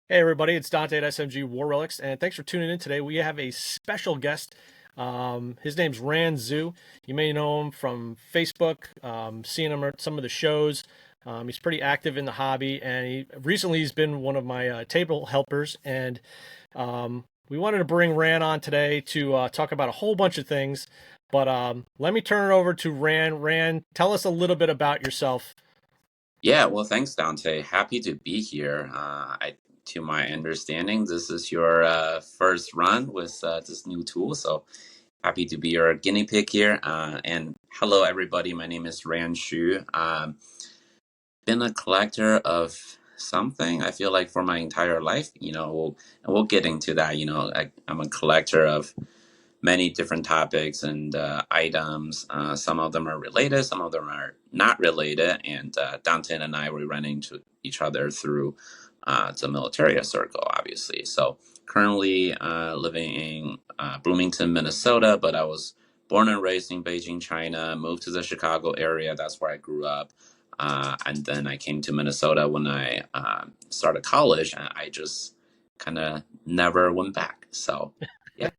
Hey everybody, it's Dante at SMG War Relics, and thanks for tuning in today. We have a special guest. His name's Ran Zhu. You may know him from Facebook, seeing him at some of the shows. He's pretty active in the hobby, and he's been one of my table helpers. And we wanted to bring Ran on today to talk about a whole bunch of things. But let me turn it over to Ran. Ran, tell us a little bit about yourself. Yeah, well, thanks, Dante. Happy to be here. To my understanding, this is your first run with this new tool, so happy to be your guinea pig here. And hello, everybody. My name is Ran Xu. Been a collector of something. I feel like for my entire life. And we'll get into that. I'm a collector of many different topics and items. Some of them are related, some of them are not related. And Dante and I, we ran into each other through the military circle, obviously. So currently living in Bloomington, Minnesota, but I was born and raised in Beijing, China, moved to the Chicago area. That's where I grew up. And then I came to Minnesota when I started college, and I just kind of never went back. So, yeah.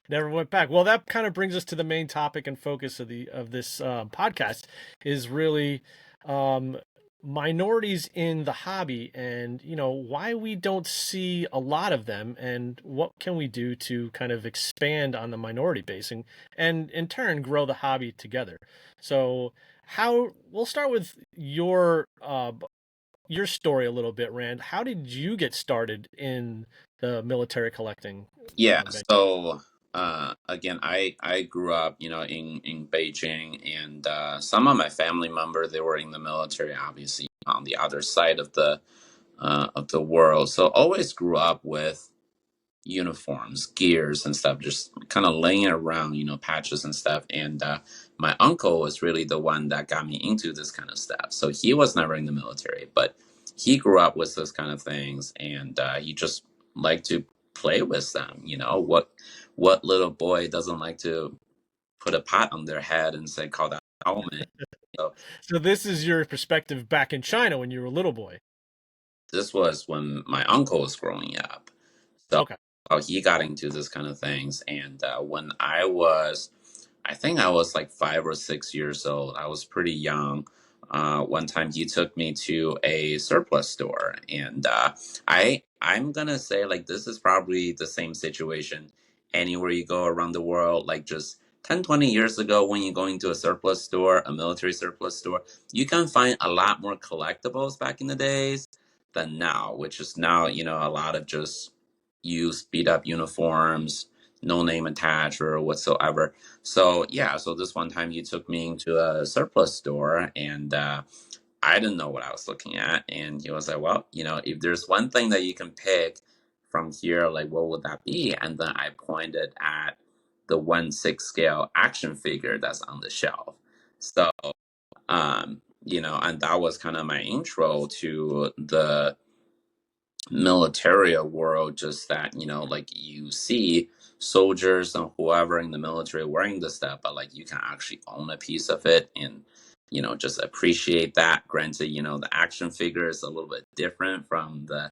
Never went back. Well, that kind of brings us to the main topic and focus of this podcast is really um, minorities in the hobby, and why we don't see a lot of them, and what can we do to kind of expand on the minority base and in turn grow the hobby together. So, how we'll start with your story a little bit, Rand. How did you get started in the military collecting Yeah, venture? so again, I grew up, in Beijing, and some of my family members they were in the military, obviously on the other side of the world. So always grew up with uniforms, gears, and stuff, just kind of laying around, patches and stuff. And my uncle was really the one that got me into this kind of stuff. So he was never in the military, but he grew up with those kind of things, and he just liked to play with them. What little boy doesn't like to put a pot on their head and say, "Call that helmet." So So this is your perspective back in China when you were a little boy. this was when my uncle was growing up. So Okay. he got into this kind of things, and when I think I was like 5 or 6 years old. I was pretty young. One time he took me to a surplus store, and I'm gonna say like this is probably the same situation anywhere you go around the world. Like just 10, 20 years ago, when you go into a surplus store, a military surplus store, you can find a lot more collectibles back in the days than now, which is now a lot of just used beat up uniforms, no name attached or whatsoever. So yeah, so this one time he took me into a surplus store, and I didn't know what I was looking at, and he was like, "Well, if there's one thing that you can pick from here, like what would that be?" And then I pointed at the 1/6 scale action figure that's on the shelf. So and that was kind of my intro to the military world, just that like you see soldiers and whoever in the military wearing this stuff, but like you can actually own a piece of it and just appreciate that. Granted, the action figure is a little bit different from the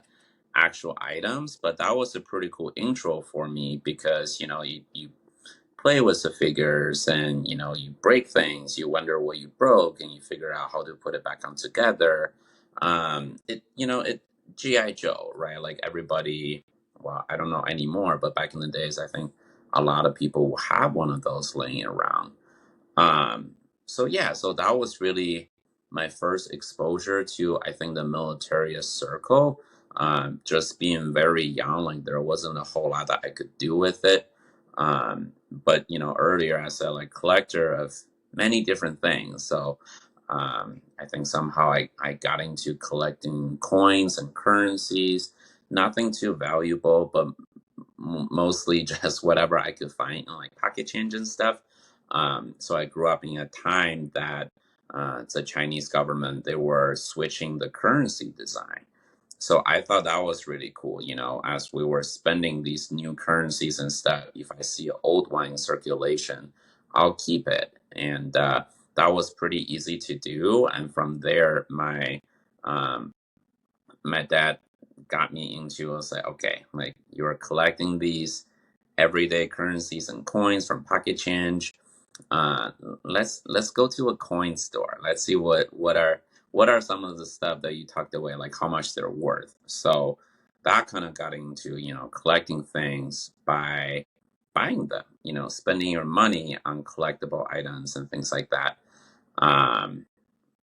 actual items, but that was a pretty cool intro for me because you play with the figures, and you break things, you wonder what you broke, and you figure out how to put it back on together. It GI Joe, right? Like everybody, well, I don't know anymore, but back in the days I think a lot of people will have one of those laying around. So yeah, so that was really my first exposure to, I think, the military circle. Just being very young, like there wasn't a whole lot that I could do with it. But earlier I said like collector of many different things. So I think somehow I got into collecting coins and currencies. Nothing too valuable, but mostly just whatever I could find in like pocket change and stuff. So I grew up in a time that the Chinese government, they were switching the currency design. So I thought that was really cool, as we were spending these new currencies and stuff. If I see an old one in circulation, I'll keep it. And that was pretty easy to do. And from there, um, my dad got me into, I was like, okay, like you're collecting these everyday currencies and coins from Pocket Change. uh let's go to a coin store. Let's see what are some of the stuff that you tucked away, like how much they're worth. So that kind of got into, collecting things by buying them, spending your money on collectible items and things like that. um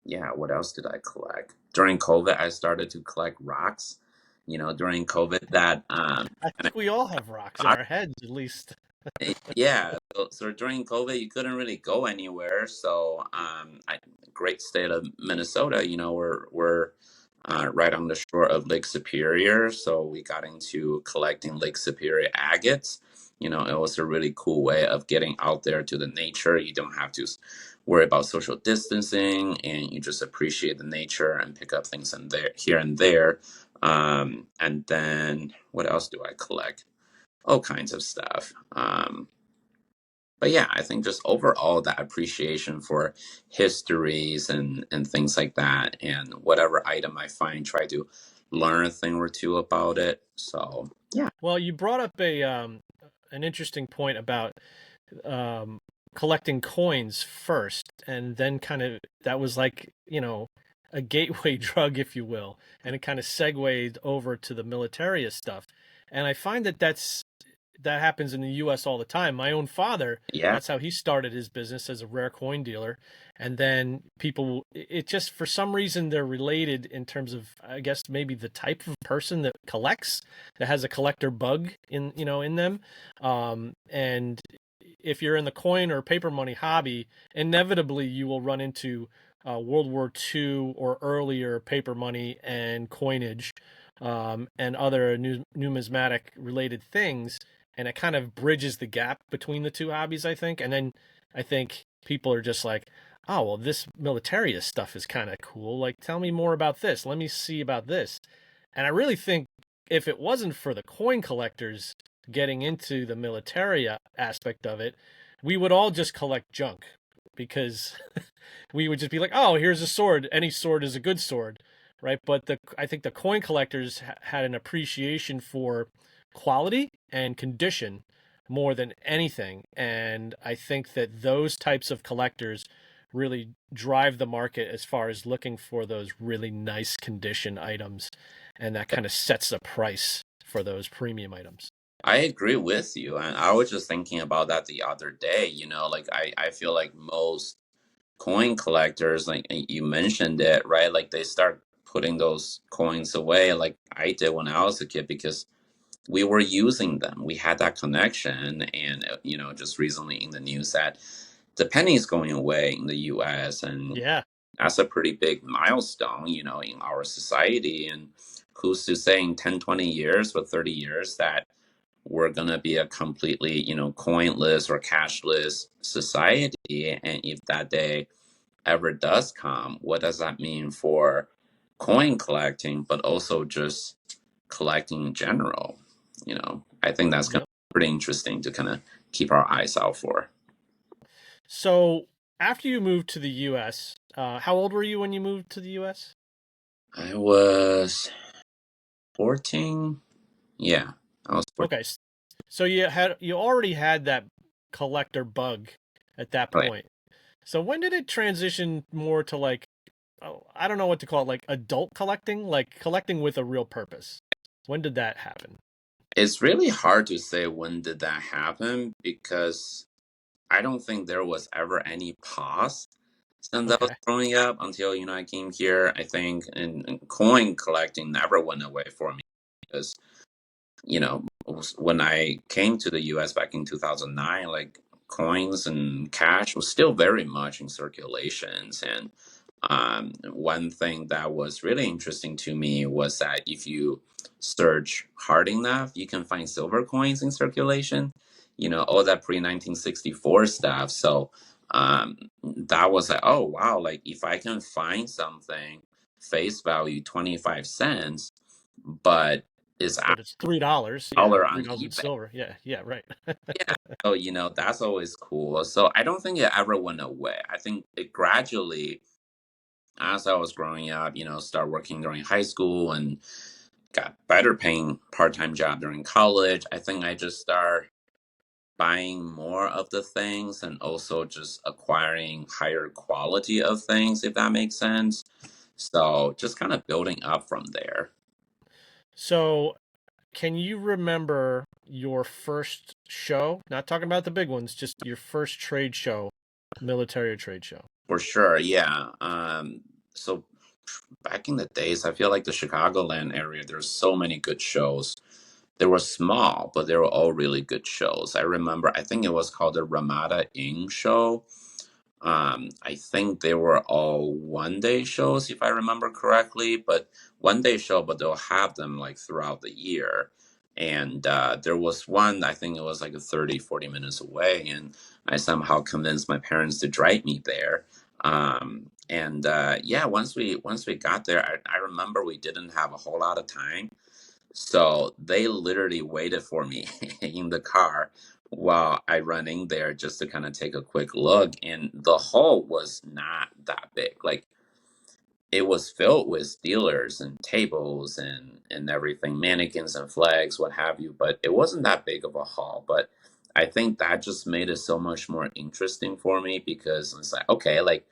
yeah, what else did I collect during COVID? I started to collect rocks, during COVID. That I think we all have rocks in our heads, at least. Yeah, so during COVID, you couldn't really go anywhere. So, great state of Minnesota, we're right on the shore of Lake Superior, so we got into collecting Lake Superior agates. It was a really cool way of getting out there to the nature. You don't have to worry about social distancing, and you just appreciate the nature and pick up things in there, here and there. And then what else do I collect? All kinds of stuff. But yeah, I think just overall that appreciation for histories and things like that, and whatever item I find, try to learn a thing or two about it. So yeah, Well, you brought up a an interesting point about um, collecting coins first, and then kind of that was like, a gateway drug, if you will, and it kind of segued over to the militaria stuff. And I find that that happens in the US all the time. My own father, yeah, that's how he started his business as a rare coin dealer. And then people, it just, for some reason, they're related in terms of, I guess, maybe the type of person that collects, that has a collector bug in them. And if you're in the coin or paper money hobby, inevitably you will run into World War II or earlier paper money and coinage, and other numismatic related things, and it kind of bridges the gap between the two hobbies, I think. And then I think people are just like, oh, well, this militaria stuff is kind of cool. Like, tell me more about this. Let me see about this. And I really think if it wasn't for the coin collectors getting into the militaria aspect of it, we would all just collect junk, because we would just be like, oh, here's a sword. Any sword is a good sword, right? But I think the coin collectors had an appreciation for quality and condition more than anything. And I think that those types of collectors really drive the market as far as looking for those really nice condition items. And that kind of sets the price for those premium items. I agree with you. And I was just thinking about that the other day. Like I feel like most coin collectors, like you mentioned it, right? Like they start putting those coins away, like I did when I was a kid, because we were using them. We had that connection, and just recently in the news that the penny is going away in the U.S., and Yeah. that's a pretty big milestone, in our society. And who's to say in 10, 20 years or 30 years that we're gonna be a completely, coinless or cashless society? And if that day ever does come, what does that mean for coin collecting, but also just collecting in general? I think that's gonna Yep. be pretty interesting to kind of keep our eyes out for. So after you moved to the U.S., how old were you when you moved to the U.S.? I was 14. Yeah, I was 14. Okay, so you already had that collector bug at that Right. point. So when did it transition more to like, oh, I don't know what to call it, like adult collecting, like collecting with a real purpose? When did that happen? It's really hard to say when did that happen, because I don't think there was ever any pause since I was Okay, growing up until I came here. I think, and coin collecting never went away for me, because when I came to the US back in 2009, like coins and cash was still very much in circulations. And one thing that was really interesting to me was that if you search hard enough, you can find silver coins in circulation, all that pre 1964 stuff. So that was like, oh, wow, like if I can find something face value 25 cents, but is but it's $3. Yeah, dollar on $3 in eBay. silver. Yeah, yeah, right. Yeah. So, that's always cool. So I don't think it ever went away. I think it gradually, as I was growing up, start working during high school and got better paying part-time job during college, I think I just start buying more of the things and also just acquiring higher quality of things, if that makes sense. So just kind of building up from there. So, can you remember your first show? Not talking about the big ones, just your first trade show, military or trade show. For sure, yeah. So back in the days, I feel like the Chicagoland area, there's so many good shows. They were small, but they were all really good shows. I remember, I think it was called the Ramada Ing show. I think they were all 1 day shows, if I remember correctly, but 1 day show, but they'll have them like throughout the year. And there was one, I think it was like a 30, 40 minutes away, and I somehow convinced my parents to drive me there. And yeah, once we got there, I remember we didn't have a whole lot of time. So they literally waited for me in the car while I run in there just to kind of take a quick look. And the hall was not that big. Like it was filled with dealers and tables and everything, mannequins and flags, what have you. But it wasn't that big of a hall. But I think that just made it so much more interesting for me because it's like, okay, like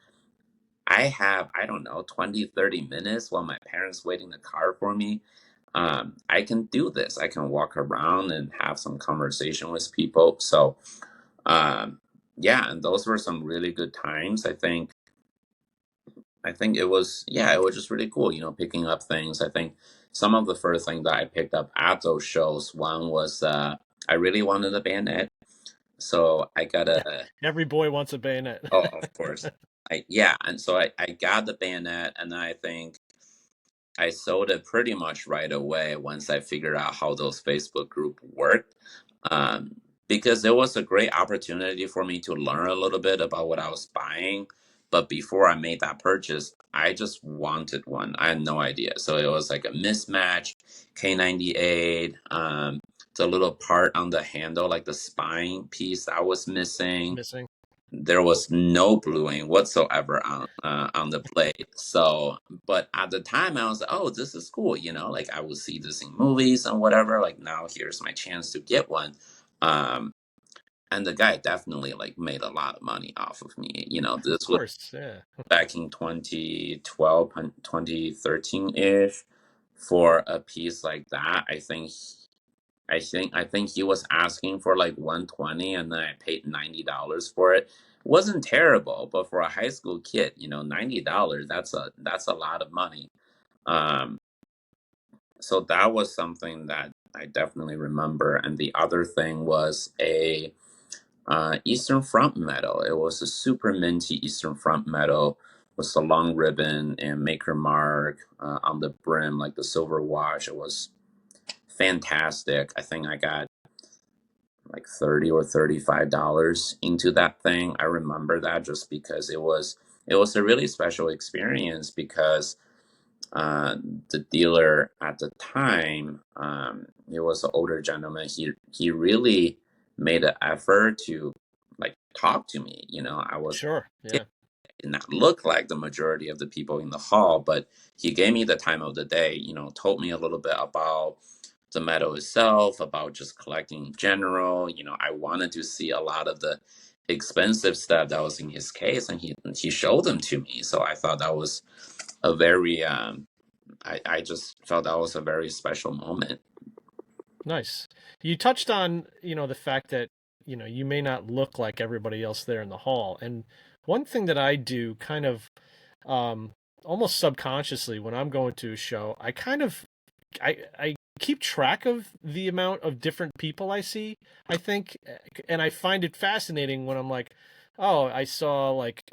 I have, I don't know, 20, 30 minutes while my parents wait in the car for me. I can do this. I can walk around and have some conversation with people. So, yeah, and those were some really good times. I think it was, yeah, it was just really cool, picking up things. I think some of the first things that I picked up at those shows, one was I really wanted a bayonet. So I got a, Every boy wants a bayonet. oh, of course. Yeah, and so I got the bayonet, and I think I sold it pretty much right away once I figured out how those Facebook group worked. Because it was a great opportunity for me to learn a little bit about what I was buying. But before I made that purchase, I just wanted one. I had no idea. So it was like a mismatch K98. The little part on the handle, like the spine piece that was missing. Missing. There was no bluing whatsoever on the plate. So, but at the time, I was like, "Oh, this is cool." Like I would see this in movies and whatever. Like now, here's my chance to get one. Um, and the guy definitely like made a lot of money off of me. Of This was course, yeah. back in 2012, 2013 ish. For a piece like that, I think he was asking for like 120 and then I paid $90 for it. Wasn't terrible, but for a high school kid, $90, that's a lot of money. Um so that was something that I definitely remember. And the other thing was a Eastern Front medal. It was a super minty Eastern Front medal with the long ribbon and maker mark on the brim, like the silver wash. It was fantastic. I think I got like 30 or $35 into that thing. I remember that just because it was a really special experience because uh, the dealer at the time, he was an older gentleman. He really made an effort to like talk to me. I was Sure, yeah. did not look like the majority of the people in the hall, but he gave me the time of the day, told me a little bit about the medal itself, about just collecting in general. I wanted to see a lot of the expensive stuff that was in his case, and he showed them to me. So I thought that was a very, I just felt that was a very special moment. Nice. You touched on, the fact that, you may not look like everybody else there in the hall. And one thing that I do kind of um almost subconsciously when I'm going to a show, I keep track of the amount of different people I see, I think, and I find it fascinating when I'm like, oh, I saw like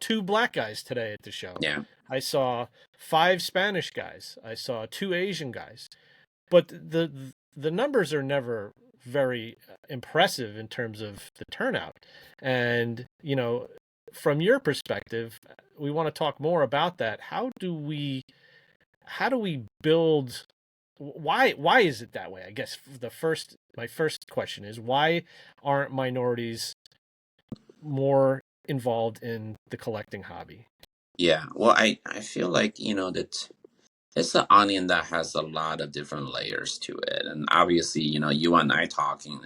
two black guys today at the show. Yeah, I saw five Spanish guys. I saw two Asian guys. But the numbers are never very impressive in terms of the turnout. And, from your perspective, we want to talk more about that. How do we build why is it that way? I guess my first question is why aren't minorities more involved in the collecting hobby? yeah. Well, I feel like that. It's an onion that has a lot of different layers to it. And obviously, you and I talking,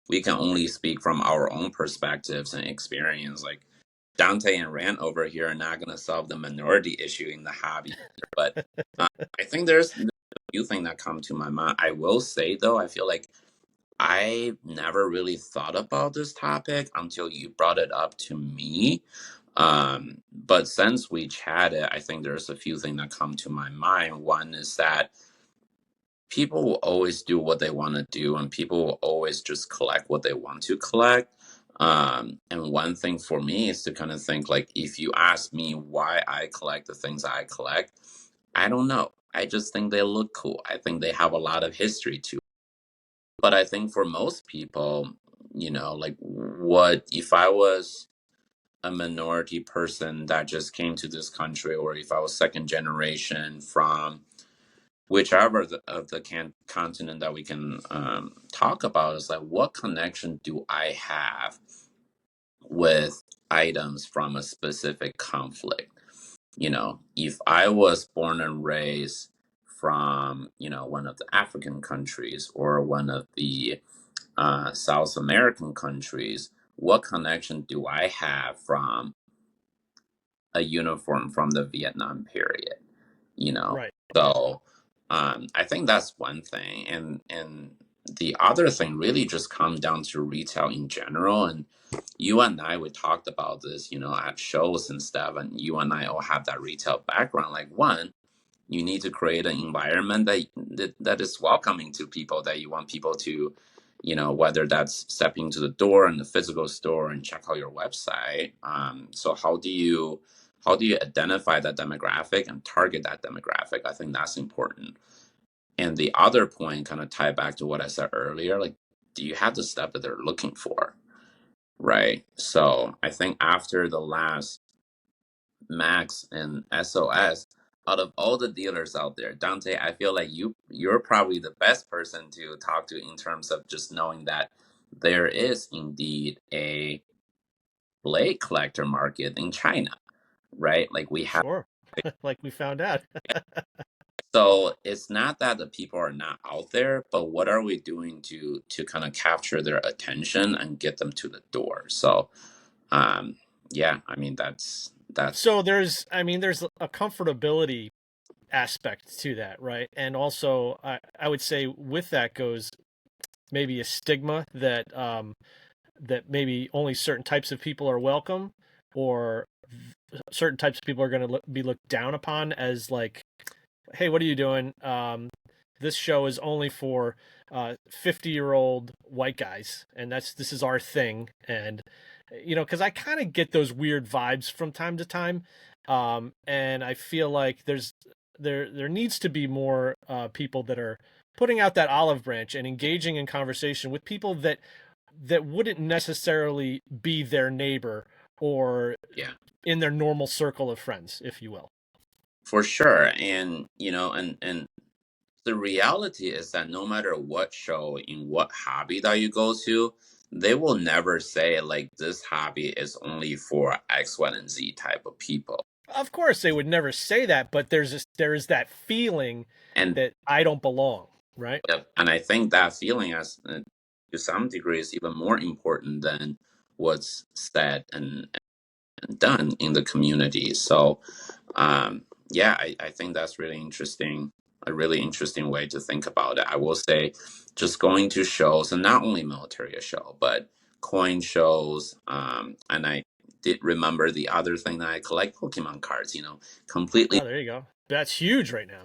we can only speak from our own perspectives and experience. Like Dante and Rand over here are not going to solve the minority issue in the hobby. But uh, I think there's a few things that come to my mind. I will say, though, I feel like I never really thought about this topic until you brought it up to me. But since we chatted, I think there's a few things that come to my mind. One is that people will always do what they want to do, and people will always just collect what they want to collect. And one thing for me is to kind of think like, if you ask me why I collect the things I collect, I don't know. I just think they look cool. I think they have a lot of history to. But I think for most people, like what if I was a minority person that just came to this country, or if I was second generation from whichever of the continent that we can talk about, is like, what connection do I have with items from a specific conflict? If I was born and raised from, one of the African countries or one of the South American countries, what connection do I have from a uniform from the Vietnam period? you know Right. so I think that's one thing, and the other thing really just comes down to retail in general. And you and I, we talked about this, at shows and stuff, and you and I all have that retail background. Like, one, you need to create an environment that is welcoming to people, that you want people to, whether that's stepping to the door in the physical store and check out your website. So how do you identify that demographic and target that demographic? I think that's important. And the other point kind of tie back to what I said earlier, like, do you have the stuff that they're looking for? Right. So I think after the last Max and SOS, out of all the dealers out there, Dante, I feel like you're probably the best person to talk to in terms of just knowing that there is indeed a blade collector market in China, right? Like we have. Sure. Like we found out. So it's not that the people are not out there, but what are we doing to kind of capture their attention and get them to the door? So um yeah, I mean that's So there's a comfortability aspect to that, right? And also, I would say with that goes maybe a stigma that that maybe only certain types of people are welcome, or certain types of people are going to be looked down upon as like, hey, what are you doing? This show is only for 50-year-old white guys, and this is our thing. And because I kind of get those weird vibes from time to time, and I feel like there needs to be more people that are putting out that olive branch and engaging in conversation with people that wouldn't necessarily be their neighbor or yeah, in their normal circle of friends, if you will. for sure. And and the reality is that no matter what show, in what hobby that you go to, they will never say like, this hobby is only for X, Y, and Z type of people. Of course, they would never say that, but there is that feeling And that I don't belong, right? and I think that feeling, as to some degree, is even more important than what's said and done in the community. So yeah, I think that's really interesting, a really interesting way to think about it. I will say, just going to shows, and not only military show, but coin shows. And I did remember the other thing, that I collect Pokemon cards, completely. Oh, there you go. That's huge right now.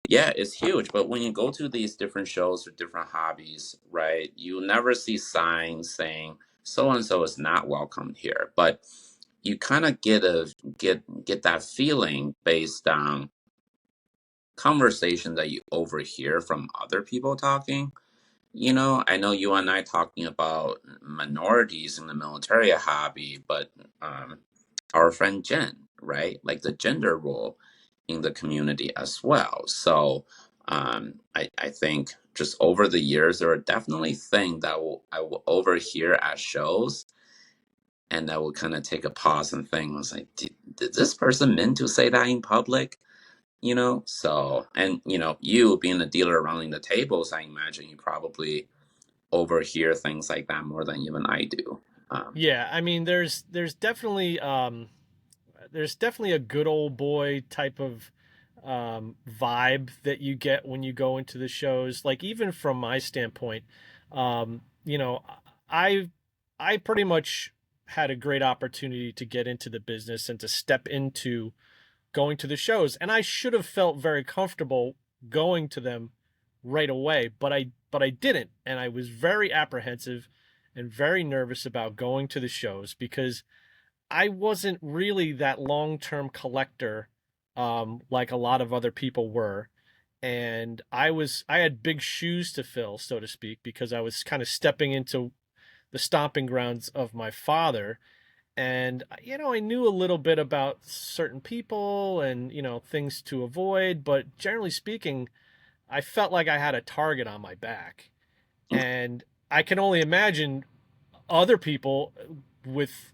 Yeah, it's huge. But when you go to these different shows or different hobbies, right, you never see signs saying so and so is not welcome here. But you kind of get that feeling based on conversation that you overhear from other people talking. I know you and I talking about minorities in the military hobby, but our friend Jen, right? Like the gender role in the community as well. So I think just over the years, there are definitely things that I will overhear at shows, and I will kind of take a pause and think, was like, did this person mean to say that in public? So, and you being the dealer running the tables, I imagine you probably overhear things like that more than even I do. um, Yeah, I mean, there's definitely a good old boy type of vibe that you get when you go into the shows. Like even from my standpoint, you know, I I pretty much had a great opportunity to get into the business and to step into going to the shows, and I should have felt very comfortable going to them right away, but I didn't, and I was very apprehensive and very nervous about going to the shows because I wasn't really that long-term collector like a lot of other people were. And I had big shoes to fill, so to speak, because I was kind of stepping into the stomping grounds of my father. And I knew a little bit about certain people and things to avoid, but generally speaking, I felt like I had a target on my back. And I can only imagine other people with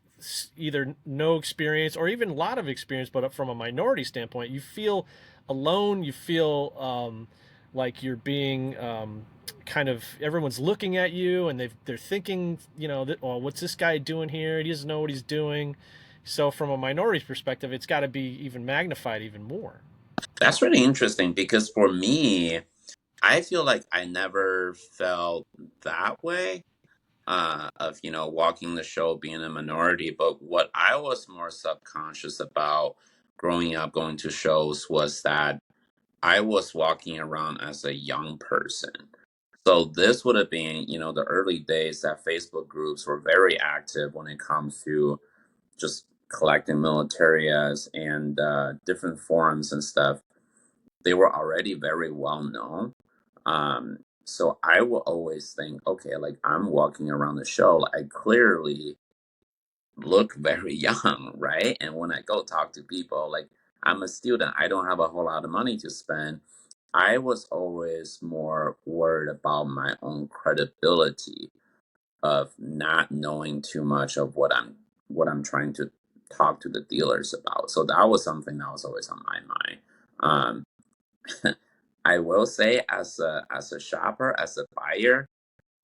either no experience or even a lot of experience, but from a minority standpoint, you feel alone. You feel like you're being kind of everyone's looking at you and they're thinking, that, oh, what's this guy doing here? He doesn't know what he's doing. So from a minority perspective, it's got to be even magnified even more. that's really interesting because for me, I feel like I never felt that way, of walking the show being a minority. But what I was more subconscious about growing up going to shows was that I was walking around as a young person. So this would have been, the early days that Facebook groups were very active when it comes to just collecting militarias and different forums and stuff. They were already very well known. So I will always think, okay, like I'm walking around the show, I clearly look very young, right? And when I go talk to people, like I'm a student, I don't have a whole lot of money to spend. I was always more worried about my own credibility of not knowing too much of what I'm trying to talk to the dealers about. So that was something that was always on my mind. I will say, as a shopper, as a buyer,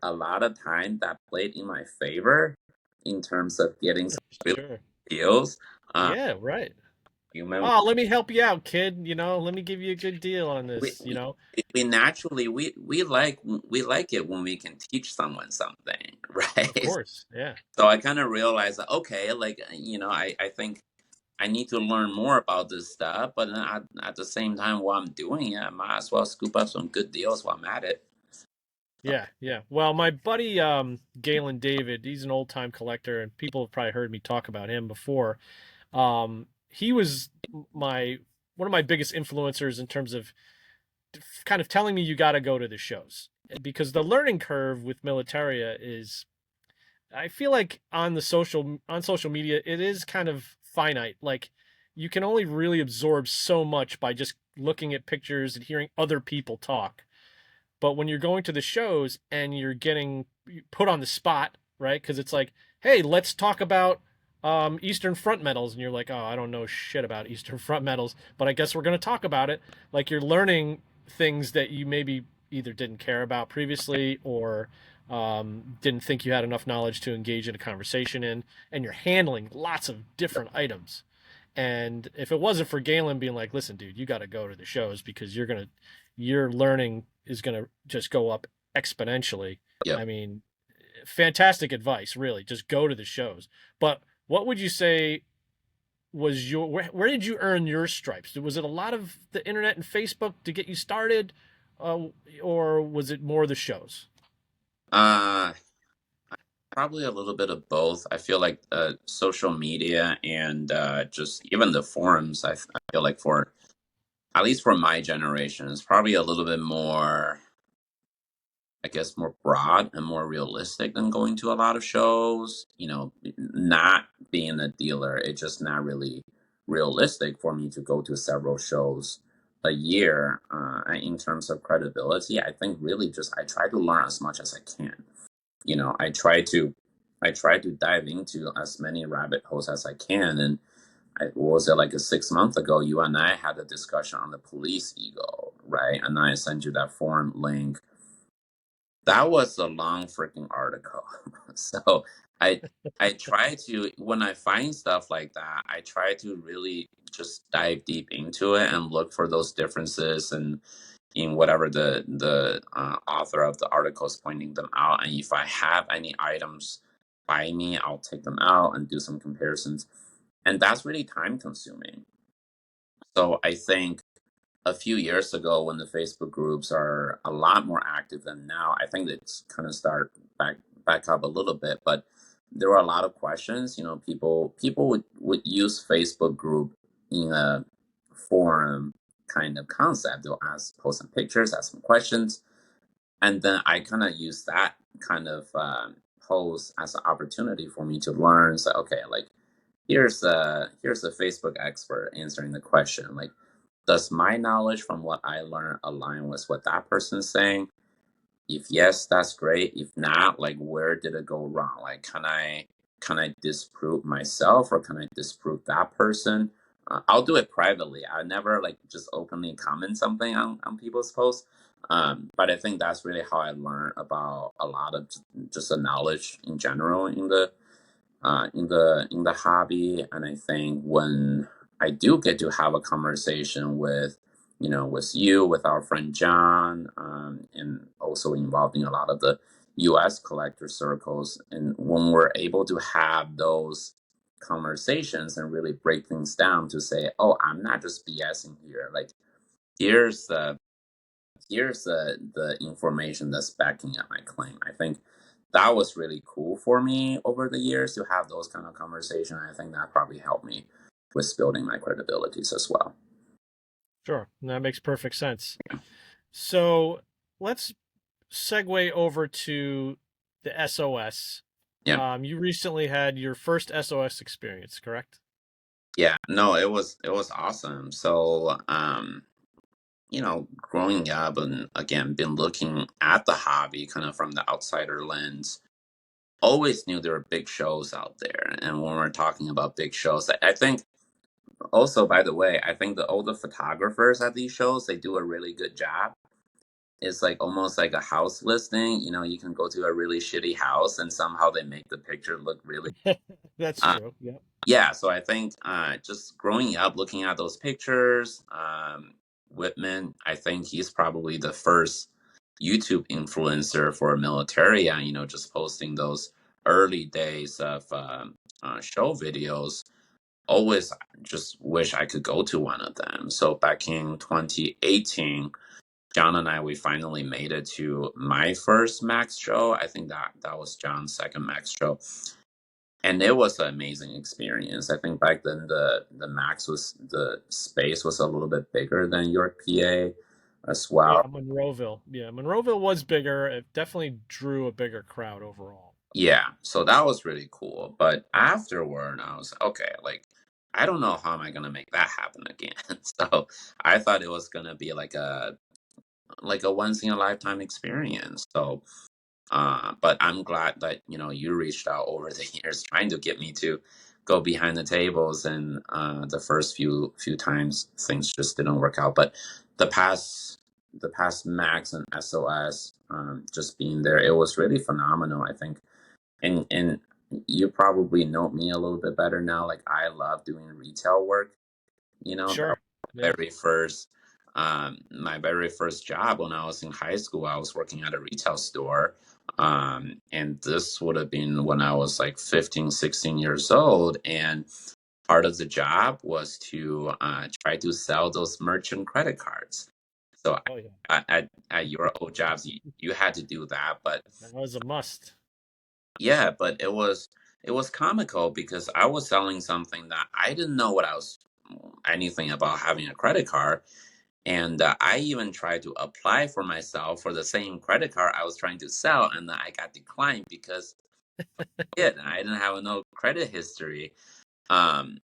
a lot of time that played in my favor in terms of getting some really Sure. deals. Um, Yeah, right. you remember, Oh, let me help you out, kid. Let me give you a good deal on we, this. we, we naturally we like it when we can teach someone something, Of right? course. Yeah. So I kind of realized that, okay, like I think I need to learn more about this stuff, but then at the same time, while I'm doing it, I might as well scoop up some good deals while I'm at it. Yeah, yeah. Well, my buddy Galen David, he's an old time collector, and people have probably heard me talk about him before. He was my one of my biggest influencers in terms of kind of telling me you got to go to the shows because the learning curve with militaria is, I feel like on social media it is kind of finite. Like you can only really absorb so much by just looking at pictures and hearing other people talk. But when you're going to the shows and you're getting put on the spot, right? Because it's like, hey, let's talk about Eastern Front medals, and you're like, oh, I don't know shit about Eastern Front medals, but I guess we're going to talk about it. Like you're learning things that you maybe either didn't care about previously or didn't think you had enough knowledge to engage in a conversation in, and you're handling lots of different items. And if it wasn't for Galen being like, listen, dude, you got to go to the shows because your learning is going to just go up exponentially. Yep. I mean, fantastic advice, really. Just go to the shows. But what would you say was where did you earn your stripes? Was it a lot of the internet and Facebook to get you started, uh, or was it more the shows? Uh, Probably a little bit of both. I feel like social media and just even the forums. I feel like for at least for my generation, it's probably a little bit more, I guess, more broad and more realistic than going to a lot of shows. Not being a dealer, it's just not really realistic for me to go to several shows a year. In terms of credibility, I think really just I try to learn as much as I can. I try to dive into as many rabbit holes as I can, and what was it, like a 6 month ago, you and I had a discussion on the police ego, right? And I sent you that forum link. That was a long freaking article. So I I try to, when I find stuff like that, I try to really just dive deep into it and look for those differences and in whatever the author of the article is pointing them out. And if I have any items by me, I'll take them out and do some comparisons. And that's really time consuming. So I think a few years ago when the Facebook groups are a lot more active than now, I think it's kind of start back up a little bit. But there were a lot of questions. You know, people would use Facebook group in a forum kind of concept. They'll post some pictures, ask some questions, and then I kind of use that kind of post as an opportunity for me to learn. So okay, like here's a Facebook expert answering the question. Like, does my knowledge from what I learned align with what that person's saying? If yes, that's great. If not, like where did it go wrong? Like can I disprove myself or can I disprove that person? I'll do it privately. I never like just openly comment something on people's posts. But I think that's really how I learned about a lot of just the knowledge in general in the hobby. And I think when I do get to have a conversation with, with you, with our friend John, and also involving a lot of the U.S. collector circles, and when we're able to have those conversations and really break things down to say, oh, I'm not just BSing here. Like here's the information that's backing up my claim. I think that was really cool for me over the years to have those kind of conversations. I think that probably helped me with building my credibilities as well. Sure, that makes perfect sense. So let's segue over to the SOS. Yeah. You recently had your first SOS experience, correct? Yeah. No, it was awesome. So growing up and again been looking at the hobby kind of from the outsider lens, always knew there were big shows out there. And when we're talking about big shows, I think also, by the way, I think all the photographers at these shows, they do a really good job. It's like almost like a house listing. You can go to a really shitty house and somehow they make the picture look really. That's Uh, true. Yeah. yeah, so I think just growing up, looking at those pictures, Whitman, I think he's probably the first YouTube influencer for Militaria. Just posting those early days of show videos. Always just wish I could go to one of them. So back in 2018, John and I, we finally made it to my first Max show. I think that was John's second Max show. And it was an amazing experience. I think back then the space was a little bit bigger than York, PA as Yeah, well. Monroeville. Yeah, Monroeville was bigger. It definitely drew a bigger crowd overall. Yeah, so that was really cool. But afterward, I was okay, like I don't know how am I gonna make that happen again. So I thought it was gonna be like a once in a lifetime experience. So but I'm glad that you reached out over the years trying to get me to go behind the tables, and the first few times things just didn't work out. But the past Max and SOS, just being there, it was really phenomenal. I think, and you probably know me a little bit better now. Like I love doing retail work. That was Sure. Yeah. my very first job when I was in high school. I was working at a retail store. And this would have been when I was like 15, 16 years old. And part of the job was to try to sell those merchant credit cards. So Oh yeah. at your old jobs, you had to do that. But That was a must. yeah, but it was comical because I was selling something that I didn't know what I was anything about having a credit card. And I even tried to apply for myself for the same credit card I was trying to sell, and I got declined because I didn't have no credit history. Um,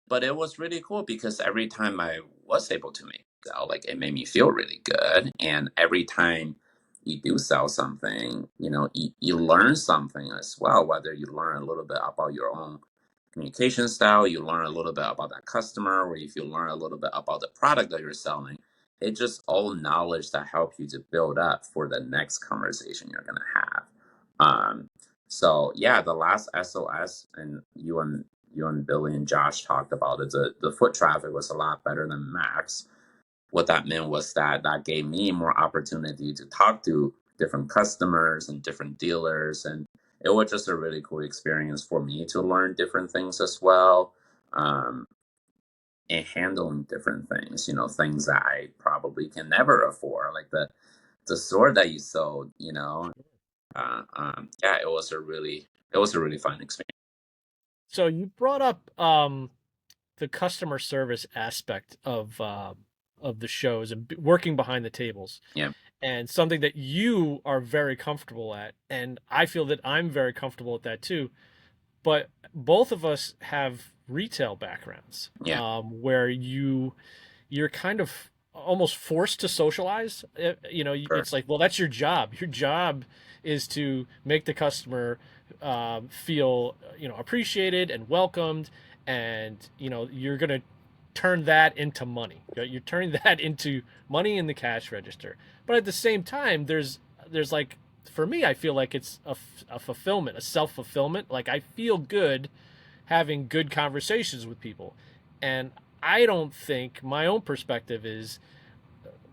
but it was really cool because every time I was able to make a sell, like it made me feel really good. And every time you do sell something, you learn something as well, whether you learn a little bit about your own communication style, you learn a little bit about that customer, or if you learn a little bit about the product that you're selling, it's just all knowledge that help you to build up for the next conversation you're gonna have. Um, so yeah, the last SOS, and you and Billy and Josh talked about it. The foot traffic was a lot better than Max. What that meant was that that gave me more opportunity to talk to different customers and different dealers, and it was just a really cool experience for me to learn different things as well, um, and handling different things, things that I probably can never afford, like the sword that you sold, yeah, it was a really fun experience. So you brought up the customer service aspect of the shows and working behind the tables, Yeah, and something that you are very comfortable at, and I feel that I'm very comfortable at that too. But both of us have retail backgrounds, yeah, where you're kind of almost forced to socialize. sure. It's like, well, that's your job. Your job is to make the customer feel, appreciated and welcomed, and you're gonna turn that into money. You're turning that into money in the cash register. But at the same time, there's like, for me, I feel like it's a fulfillment, a self fulfillment. Like, I feel good having good conversations with people. And I don't think, my own perspective is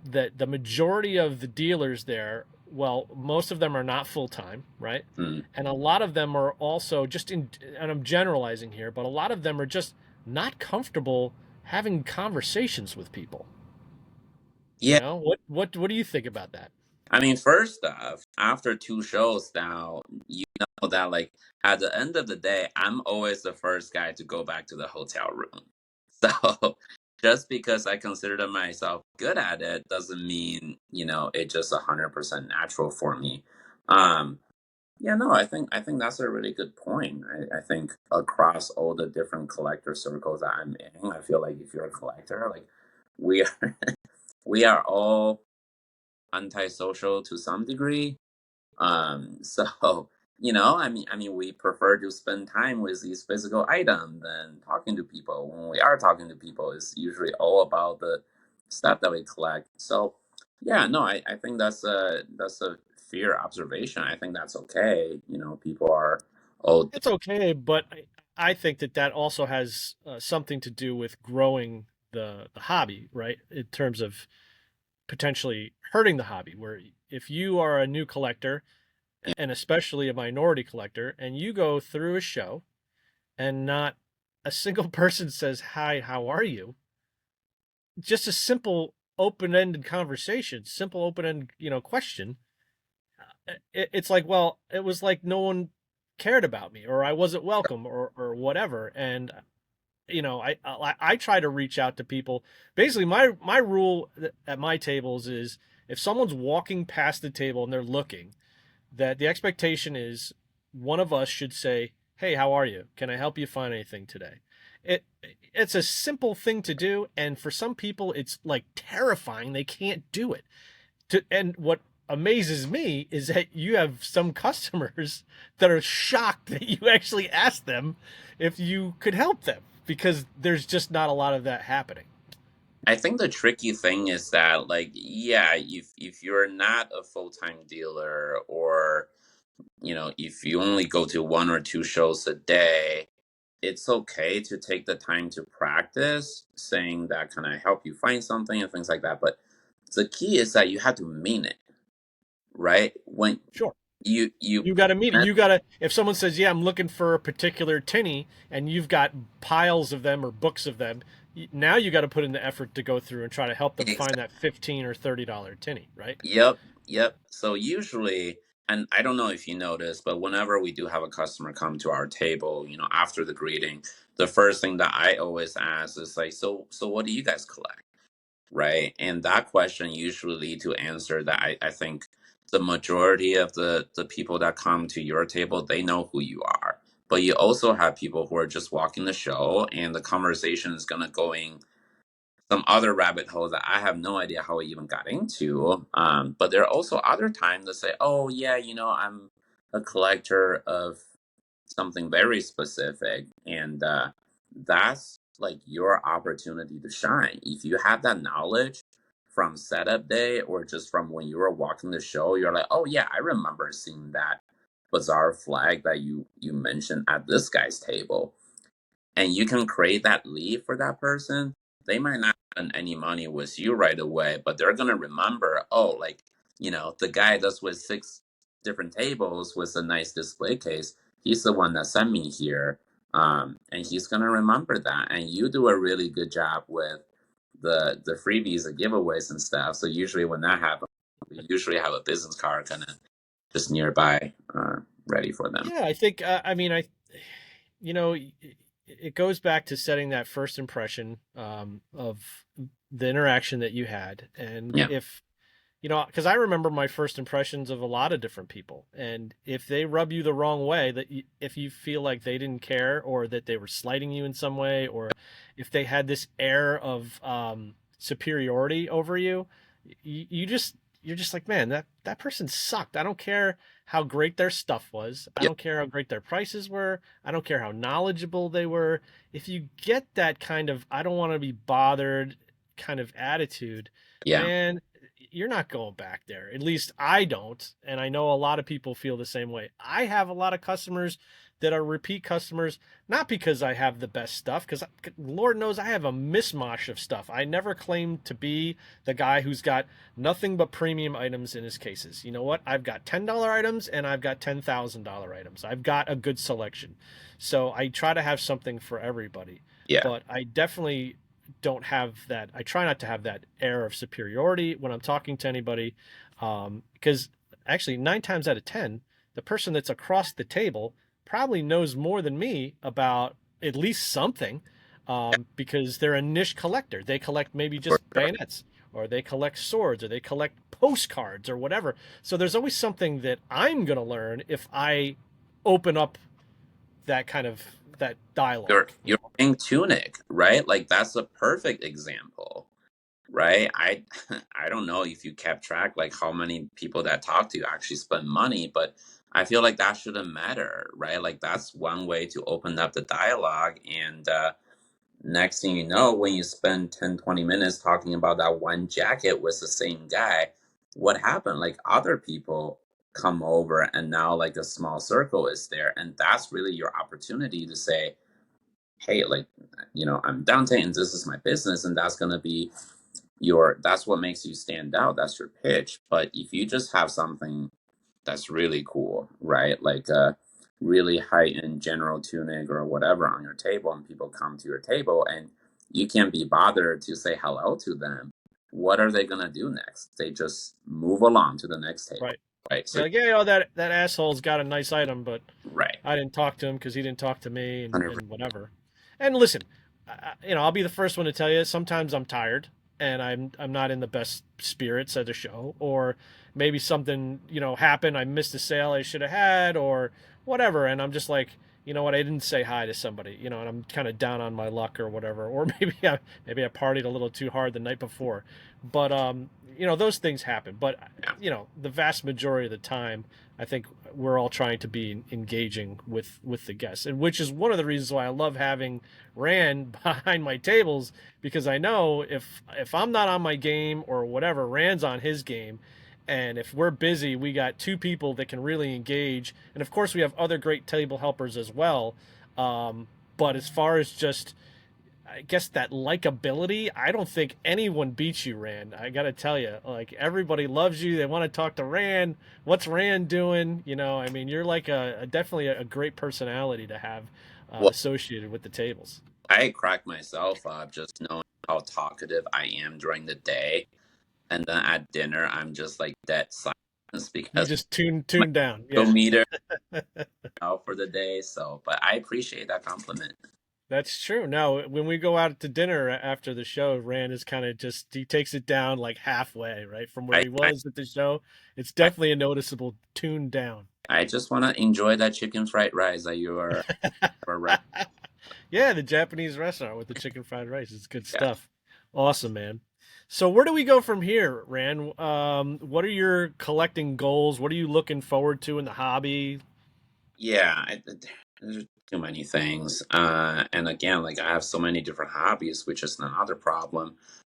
that the majority of the dealers there, well, most of them are not full time, right? Mm. And a lot of them are also just in, and I'm generalizing here, but a lot of them are just not comfortable having conversations with people. Yeah. What do you think about that? I mean, first off, after two shows now, you know that like at the end of the day, I'm always the first guy to go back to the hotel room. So just because I consider myself good at it doesn't mean, it's just 100% natural for me. Um, yeah, no, I think that's a really good point. I think across all the different collector circles that I'm in, I feel like if you're a collector, like we are we are all antisocial to some degree. So I mean, we prefer to spend time with these physical items than talking to people. When we are talking to people, it's usually all about the stuff that we collect. So, yeah, no, I think that's a fair observation. I think that's okay. People are all It's okay, but I think that that also has something to do with growing the hobby, right? In terms of potentially hurting the hobby, where if you are a new collector, different. and especially a minority collector, and you go through a show and not a single person says, "Hi, how are you?" Just a simple open-ended conversation, simple open-ended, question. It's like, well, it was like no one cared about me, or I wasn't welcome, or whatever. And I try to reach out to people. Basically, my rule at my tables is, if someone's walking past the table and they're looking, that the expectation is one of us should say, "Hey, how are you? Can I help you find anything today?" It it's a simple thing to do, and for some people, it's like terrifying. They can't do it. And what amazes me is that you have some customers that are shocked that you actually asked them if you could help them, because there's just not a lot of that happening. I think the tricky thing is that, like, yeah, if you're not a full time dealer, or if you only go to one or two shows a day, it's okay to take the time to practice saying that, can I help you find something, and things like that. But the key is that you have to mean it, right? When Sure. you You got to meet it. You got to, if someone says, "Yeah, I'm looking for a particular tinny," and you've got piles of them or books of them, now you got to put in the effort to go through and try to help them find that $15 or $30 tinny, right? Yep, yep. So usually, and I don't know if you notice, but whenever we do have a customer come to our table, after the greeting, the first thing that I always ask is like, so what do you guys collect? Right? And that question usually lead to answer that I think the majority of the people that come to your table, they know who you are. But you also have people who are just walking the show, and the conversation is gonna going some other rabbit hole that I have no idea how I even got into. But there are also other times that say, "Oh yeah, I'm a collector of something very specific, and that's like your opportunity to shine. If you have that knowledge from setup day or just from when you were walking the show, you're like, oh yeah, I remember seeing that bizarre flag that you mentioned at this guy's table, and you can create that lead for that person. They might not earn any money with you right away, but they're gonna remember, oh, like, the guy that's with six different tables with a nice display case, he's the one that sent me here. And he's gonna remember that. And you do a really good job with the freebies, the giveaways and stuff. So usually when that happens, we usually have a business card kind of just nearby, ready for them. Yeah, I think I mean you know, it goes back to setting that first impression of the interaction that you had, and Yeah. if because I remember my first impressions of a lot of different people, and if they rub you the wrong way, if you feel like they didn't care or that they were slighting you in some way, or if they had this air of superiority over you, you just you're just like, man, that person sucked. I don't care how great their stuff was. I Yeah. don't care how great their prices were. I don't care how knowledgeable they were. If you get that kind of I don't want to be bothered kind of attitude, Yeah. man, you're not going back there. At least I don't. And I know a lot of people feel the same way. I have a lot of customers that are repeat customers, not because I have the best stuff, because Lord knows I have a mishmash of stuff. I never claimed to be the guy who's got nothing but premium items in his cases. You know what? I've got $10 items and I've got $10,000 items. I've got a good selection. So I try to have something for everybody. Yeah. But I definitely don't have that. I try not to have that air of superiority when I'm talking to anybody, because actually 9 times out of 10, the person that's across the table probably knows more than me about at least something, because they're a niche collector. They collect maybe For just sure. bayonets, or they collect swords, or they collect postcards, or whatever. So there's always something that I'm going to learn if I open up that kind of that You're dialogue, you're saying tunic, right? Like that's a perfect example, right? I don't know if you kept track like how many people that talk to you actually spend money, but I feel like that shouldn't matter, right? Like that's one way to open up the dialogue, and next thing you know, when you spend 10, 20 minutes talking about that one jacket with the same guy, what happened? Like other people come over, and now like a small circle is there, and that's really your opportunity to say, hey, like, I'm Dante and this is my business, and that's going to be that's what makes you stand out. That's your pitch. But if you just have something that's really cool, right? Like a really high end general tunic or whatever on your table, and people come to your table and you can't be bothered to say hello to them, what are they going to do next? They just move along to the next table, right? right? So, You're like, yeah, that asshole's got a nice item, but right. I didn't talk to him because he didn't talk to me, and 100%. whatever. And listen, I'll be the first one to tell you. Sometimes I'm tired and I'm not in the best spirits at the show, or maybe something happened. I missed a sale I should have had, or whatever, and I'm just like, you know what? I didn't say hi to somebody, and I'm kind of down on my luck or whatever, or maybe I partied a little too hard the night before, but those things happen. But Yeah. the vast majority of the time, I think we're all trying to be engaging with the guests, and which is one of the reasons why I love having Rand behind my tables, because I know if I'm not on my game or whatever, Rand's on his game, and if we're busy, we got two people that can really engage, and of course we have other great table helpers as well. But as far as just I guess that likability, I don't think anyone beats you, Rand. I gotta tell you, like everybody loves you. They want to talk to Rand. What's Rand doing? I mean, you're like definitely a great personality to have Well, associated with the tables. I crack myself up just knowing how talkative I am during the day. And then at dinner, I'm just like dead silence You because just tune my tune down. ego Yeah, meter out for the day. So, but I appreciate that compliment. that's true. Now, when we go out to dinner after the show, Rand is kind of just he takes it down like halfway, right from where I he I, was at the show. It's I, definitely a noticeable tune down. I just want to enjoy that chicken fried rice that you are. Yeah, the Japanese restaurant with the chicken fried rice. It's good Yeah, stuff. Awesome, man. So where do we go from here, Rand? What are your collecting goals? What are you looking forward to in the hobby? yeah. there's too many things. And again, like I have so many different hobbies, which is another problem.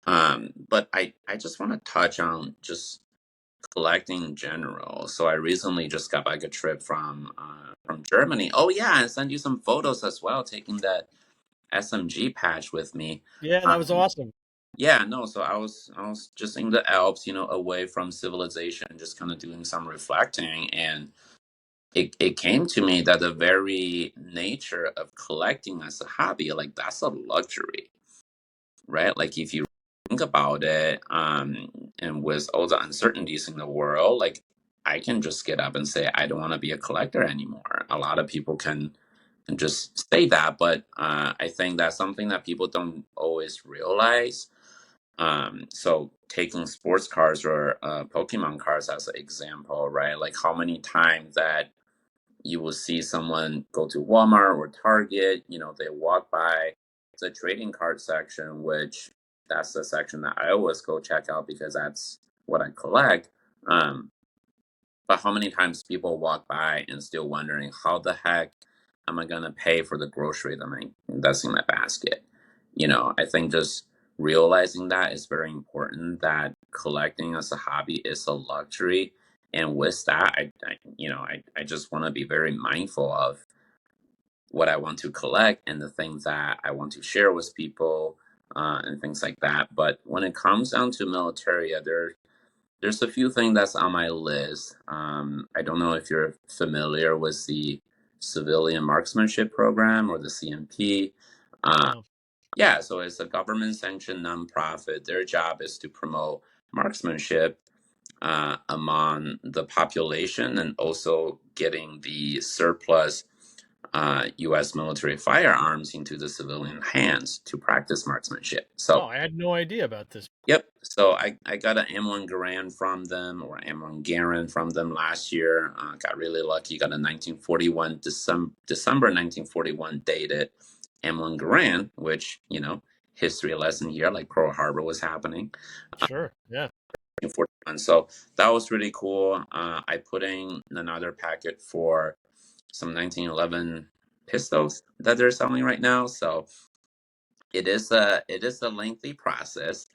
But I just want to touch on just collecting in general. So I recently just got back a trip from Germany. Oh yeah, I sent you some photos as well, taking that SMG patch with me. Yeah, that was Um, awesome. yeah, no, so I was just in the Alps, away from civilization, just kind of doing some reflecting, and it came to me that the very nature of collecting as a hobby, like that's a luxury, right? Like if you think about it, and with all the uncertainties in the world, like I can just get up and say I don't want to be a collector anymore. A lot of people can just say that, but I think that's something that people don't always realize. So taking sports cards or Pokemon cards as an example, right? Like how many times that you will see someone go to Walmart or Target, they walk by the trading card section, which that's the section that I always go check out because that's what I collect. Um, but how many times people walk by and still wondering how the heck am I gonna pay for the grocery that's in my basket? I think just realizing that is very important. That collecting as a hobby is a luxury, and with that, I just want to be very mindful of what I want to collect and the things that I want to share with people, and things like that. But when it comes down to militaria, there's a few things that's on my list. I don't know if you're familiar with the Civilian Marksmanship Program or the CMP. Uh, No. yeah, so it's a government sanctioned nonprofit. Their job is to promote marksmanship among the population and also getting the surplus U.S. military firearms into the civilian hands to practice marksmanship. Oh, So I had no idea about this. yep. So I got an M1 Garand from them or M1 Garand from them last year. Got really lucky. Got a 1941 December 1941 dated M1 Garand, which history lesson here, like Pearl Harbor was happening. Sure. Yeah. 1941. So that was really cool. I put in another packet for some 1911 pistols that they're selling right now. So it is a lengthy process,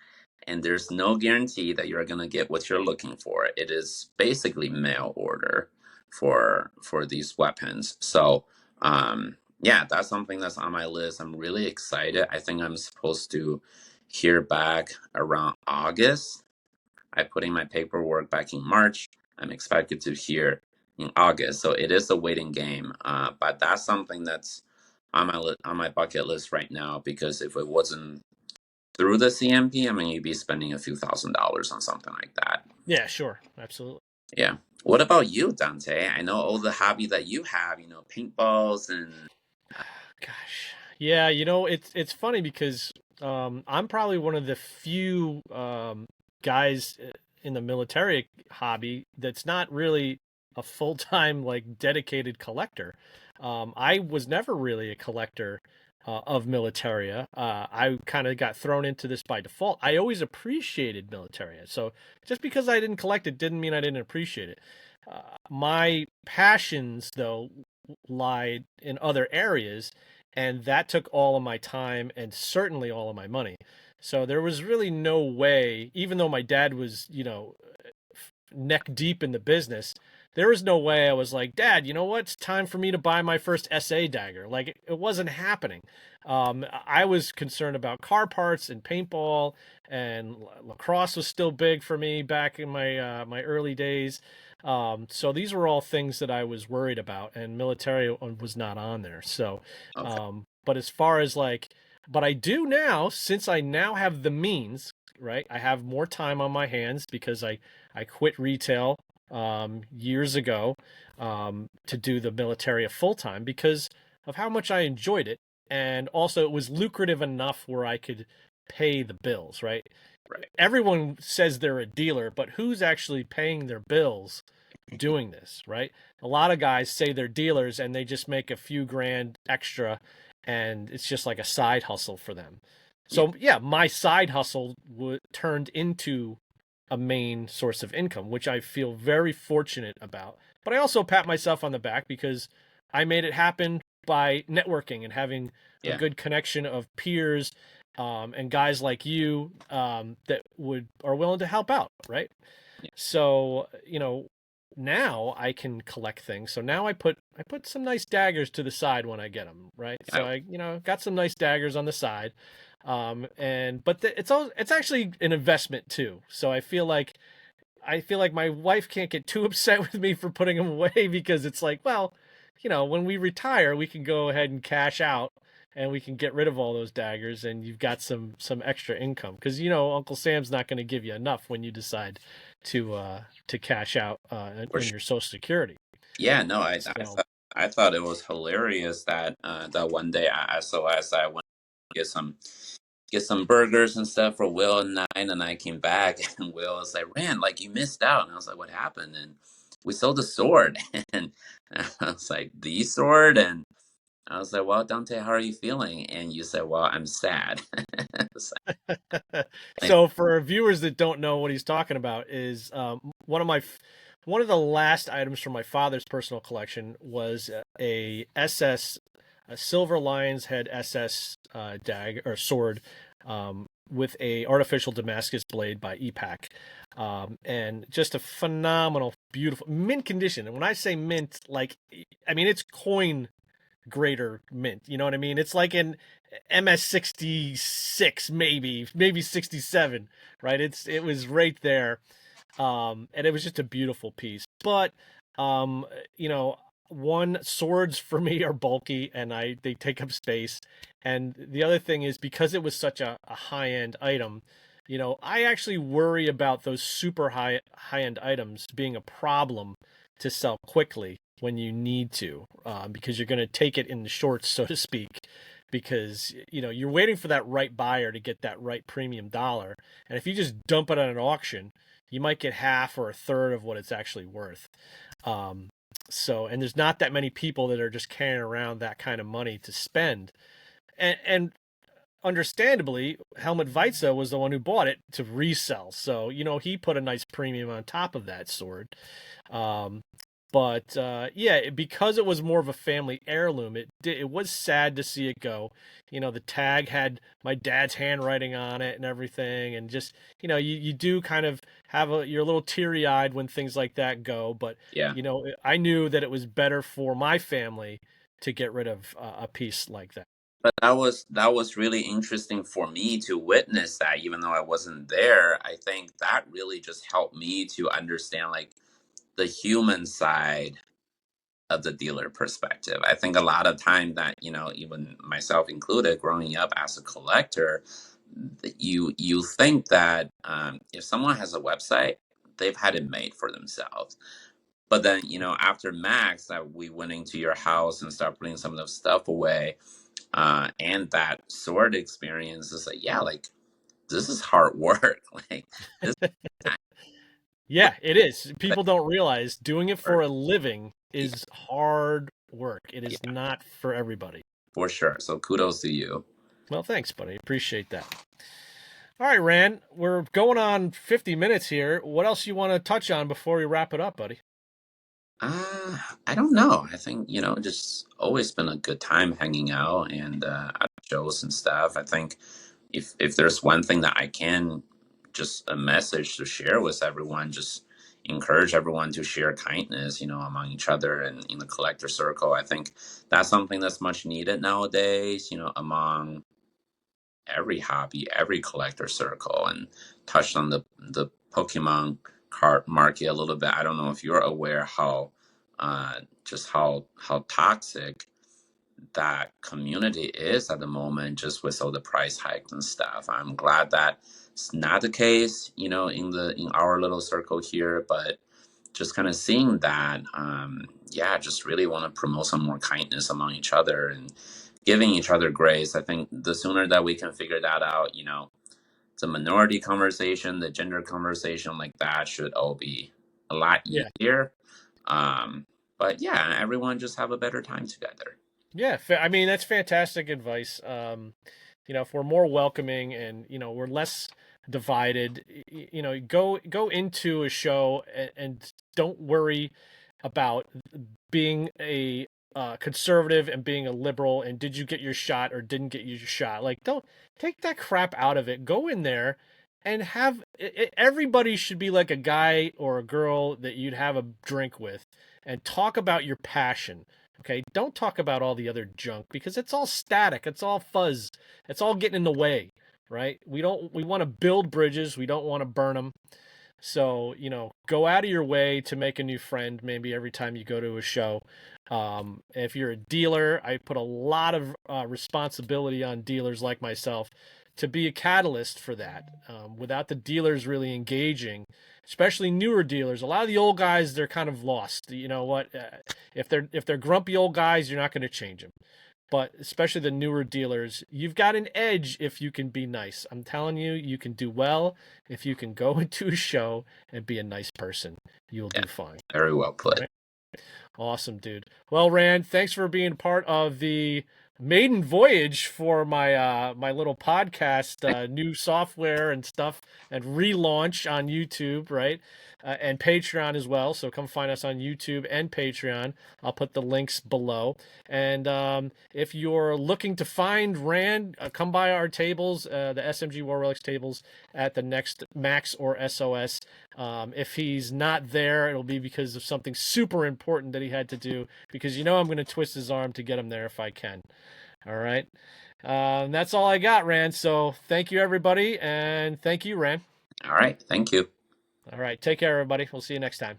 and there's no guarantee that you're going to get what you're looking for. It is basically mail order for these weapons. So yeah, that's something that's on my list. I'm really excited. I think I'm supposed to hear back around August. I put in my paperwork back in March. I'm expected to hear in August, so it is a waiting game. But that's something that's on my bucket list right now, because if it wasn't through the CMP, I mean, you'd be spending a few $1,000s on something like that. Yeah, sure. Absolutely. Yeah. What about you, Dante? I know all the hobby that you have, paintballs and Gosh. Yeah, it's funny because I'm probably one of the few guys in the military hobby that's not really a full-time like dedicated collector. I was never really a collector of militaria. I kind of got thrown into this by default. I always appreciated militaria, so just because I didn't collect it didn't mean I didn't appreciate it. My passions, though, lied in other areas, and that took all of my time and certainly all of my money. So there was really no way, even though my dad was, neck deep in the business, there was no way I was like, Dad, you know what? It's time for me to buy my first SA dagger. Like it wasn't happening. I was concerned about car parts and paintball, and lacrosse was still big for me back in my early days. So these were all things that I was worried about, and military was not on there. So, okay, but as far as but I do now, since I now have the means, right? I have more time on my hands because I quit retail years ago to do the military full time because of how much I enjoyed it. And also, it was lucrative enough where I could pay the bills, right? right. Everyone says they're a dealer, but who's actually paying their bills doing this, right? A lot of guys say they're dealers and they just make a few grand extra and it's just like a side hustle for them. Yeah, So, yeah, my side hustle turned into a main source of income, which I feel very fortunate about. But I also pat myself on the back because I made it happen by networking and having a Yeah. good connection of peers, and guys like you, that are willing to help out, right? Yeah. So, now I can collect things. So now I put some nice daggers to the side when I get them, right? So I, I, got some nice daggers on the side. And but it's actually an investment too. So I feel like my wife can't get too upset with me for putting them away because it's like, well, when we retire, we can go ahead and cash out and we can get rid of all those daggers and you've got some extra income because Uncle Sam's not going to give you enough when you decide to cash out for in sure. your Social Security. Yeah, no, So I thought it was hilarious that that one day at SOS I went to get some burgers and stuff for Will and I came back and Will was like, "Rand, like you missed out." And I was like, "What happened?" And we sold the sword, and I was like, "The sword?" And I was like, "Well, Dante, how are you feeling?" And you said, "Well, I'm sad." It's like, so for viewers that don't know what he's talking about is one of the last items from my father's personal collection was a SS a silver lion's head SS dag or sword, with a artificial Damascus blade by EPAC, and just a phenomenal, beautiful mint condition. And when I say mint, like I mean it's coin greater mint. You know what I mean? It's like an MS-66, maybe 67, right? It was right there, and it was just a beautiful piece. But um, you know, one, swords for me are bulky and they take up space, and the other thing is because it was such a high end item. I actually worry about those super high end items being a problem to sell quickly when you need to, because you're going to take it in the shorts, so to speak, because you're waiting for that right buyer to get that right premium dollar, and if you just dump it on an auction, you might get half or a third of what it's actually worth. Um, and there's not that many people that are just carrying around that kind of money to spend, and understandably, Helmut Weitze was the one who bought it to resell. So, he put a nice premium on top of that sword. Um, but yeah, because it was more of a family heirloom, it was sad to see it go. The tag had my dad's handwriting on it and everything, and just you do kind of you're a little teary eyed when things like that go. But yeah. I knew that it was better for my family to get rid of a piece like that. But that was really interesting for me to witness that, even though I wasn't there. I think that really just helped me to understand like the human side of the dealer perspective. I think a lot of time that, even myself included, growing up as a collector, you think that if someone has a website, they've had it made for themselves. But then, after Max, that we went into your house and start putting some of the stuff away, and that sword experience is like, yeah, like this is hard work. Like this is Yeah, it is. People don't realize doing it for work. a living Yeah, is hard work. It is yeah, not for everybody. for sure. So kudos to you. Well, thanks, buddy. Appreciate that. All right, Rand, we're going on 50 minutes here. What else you want to touch on before we wrap it up, buddy? I don't know. I think, just always been a good time hanging out and at shows and stuff. I think if there's one thing that I can just a message to share with everyone, just encourage everyone to share kindness, among each other and in the collector circle. I think that's something that's much needed nowadays, among every hobby, every collector circle, and touched on the Pokemon card market a little bit. I don't know if you're aware how just how toxic that community is at the moment, just with all the price hikes and stuff. I'm glad that it's not the case, in our little circle here, but just kind of seeing that, yeah, just really want to promote some more kindness among each other and giving each other grace. I think the sooner that we can figure that out, the minority conversation, the gender conversation, like that should all be a lot Yeah. easier. Um, but yeah, everyone just have a better time together. Yeah, I mean that's fantastic advice. If we're more welcoming and we're less divided, go into a show and don't worry about being conservative and being a liberal and did you get your shot or didn't get your shot. Like, don't take that crap out of it. Go in there and have everybody should be like a guy or a girl that you'd have a drink with and talk about your passion. Okay, don't talk about all the other junk because it's all static, it's all fuzz, it's all getting in the way, right? We want to build bridges, we don't want to burn them. So, go out of your way to make a new friend maybe every time you go to a show. If you're a dealer, I put a lot of responsibility on dealers like myself to be a catalyst for that. Without the dealers really engaging, especially newer dealers, a lot of the old guys, they're kind of lost. You know what? If they're grumpy old guys, you're not going to change them. But especially the newer dealers, you've got an edge if you can be nice. I'm telling you, you can do well if you can go into a show and be a nice person. You'll Yeah, do fine. very well All put. right? Awesome, dude. Well, Rand, thanks for being part of the maiden voyage for my little podcast, new software and stuff, and relaunch on YouTube, right? And Patreon as well. So come find us on YouTube and Patreon. I'll put the links below. And if you're looking to find Rand, come by our tables, the SMG War Relics tables at the next Max or SOS. If he's not there, it'll be because of something super important that he had to do. Because I'm going to twist his arm to get him there if I can. All right. That's all I got, Rand. So thank you, everybody. And thank you, Rand. All right. Thank you. All right. Take care, everybody. We'll see you next time.